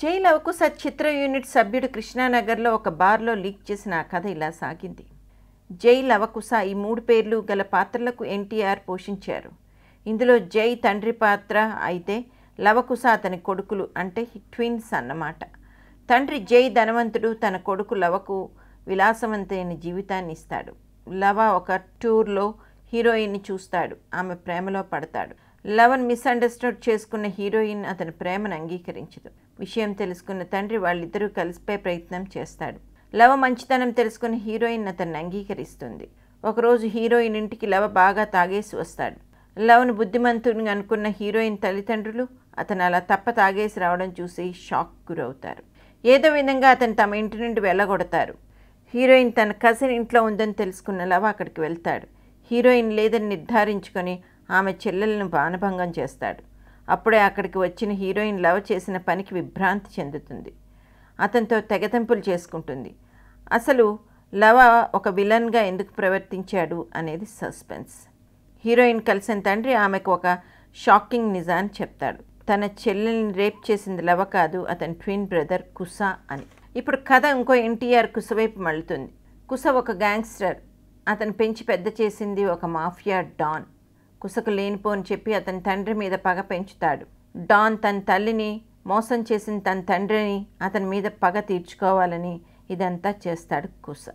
జై లవకుశ చిత్ర యూనిట్ సభ్యుడు కృష్ణానగర్లో ఒక బార్లో లీక్ చేసిన ఆ కథ ఇలా సాగింది. జై లవకుశ ఈ 3 పేర్లు గల పాత్రలకు ఎన్టీఆర్ పోషించారు. ఇందులో జై తండ్రి పాత్ర అయితే లవకుశ అతని కొడుకులు అంటే ట్విన్స్ అన్నమాట. తండ్రి జై ధనవంతుడు, తన కొడుకు లవకు విలాసవంతైన జీవితాన్ని ఇస్తాడు. లవ ఒక టూర్లో హీరోయిన్ని చూస్తాడు, ఆమె ప్రేమలో పడతాడు. లవన్ మిస్అండర్స్టాండ్ చేసుకున్న హీరోయిన్ అతని ప్రేమను అంగీకరించదు. విషయం తెలుసుకున్న తండ్రి వాళ్ళిద్దరూ కలిసిపోయే ప్రయత్నం చేస్తాడు. లవ మంచితనం తెలుసుకున్న హీరోయిన్ అతన్ని అంగీకరిస్తుంది. ఒకరోజు హీరోయిన్ ఇంటికి లవ బాగా తాగేసి వస్తాడు. లవను బుద్ధిమంతుడిని అనుకున్న హీరోయిన్ తల్లిదండ్రులు అతను అలా తప్ప తాగేసి రావడం చూసి షాక్ గురవుతారు. ఏదో విధంగా అతను తమ ఇంటి నుండి వెళ్ళగొడతారు. హీరోయిన్ తన కజిన్ ఇంట్లో ఉందని తెలుసుకున్న లవ అక్కడికి వెళ్తాడు. హీరోయిన్ లేదని నిర్ధారించుకొని ఆమె చెల్లెలను బాణభంగం చేస్తాడు. అప్పుడే అక్కడికి వచ్చిన హీరోయిన్ లవ చేసిన పనికి విభ్రాంతి చెందుతుంది. అతనితో తెగతెంపులు చేసుకుంటుంది. అసలు లవ ఒక విలన్గా ఎందుకు ప్రవర్తించాడు అనేది సస్పెన్స్. హీరోయిన్ కలిసిన తండ్రి ఆమెకు ఒక షాకింగ్ నిజాన్ని చెప్తాడు. తన చెల్లెల్ని రేప్ చేసింది లవ కాదు, అతని ట్విన్ బ్రదర్ కుశ అని. ఇప్పుడు కథ ఇంకో ఎన్టీఆర్ కుశ వైపు మళ్ళుతుంది. కుశ ఒక గ్యాంగ్స్టర్. అతను పెంచి పెద్ద చేసింది ఒక మాఫియా డాన్. కుశకు లేనిపోని చెప్పి అతని తండ్రి మీద పగ పెంచుతాడు. డాన్ తన తల్లిని మోసం చేసిన తన తండ్రిని అతని మీద పగ తీర్చుకోవాలని ఇదంతా చేస్తాడు కుశ.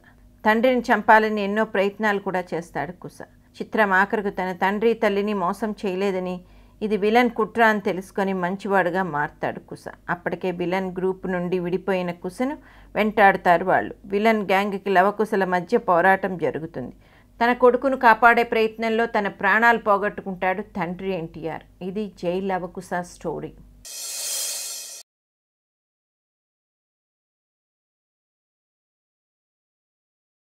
తండ్రిని చంపాలని ఎన్నో ప్రయత్నాలు కూడా చేస్తాడు కుశ. చిత్రం ఆఖరికి తన తండ్రి తల్లిని మోసం చేయలేదని ఇది విలన్ కుట్ర అని తెలుసుకొని మంచివాడుగా మారుతాడు కుశ. అప్పటికే విలన్ గ్రూప్ నుండి విడిపోయిన కుశను వెంటాడుతారు వాళ్ళు. విలన్ గ్యాంగ్కి లవకుశల మధ్య పోరాటం జరుగుతుంది. తన కొడుకును కాపాడే ప్రయత్నంలో తన ప్రాణాలు పోగొట్టుకుంటాడు తండ్రి ఎన్టీఆర్. ఇది జై లవకుశ స్టోరీ.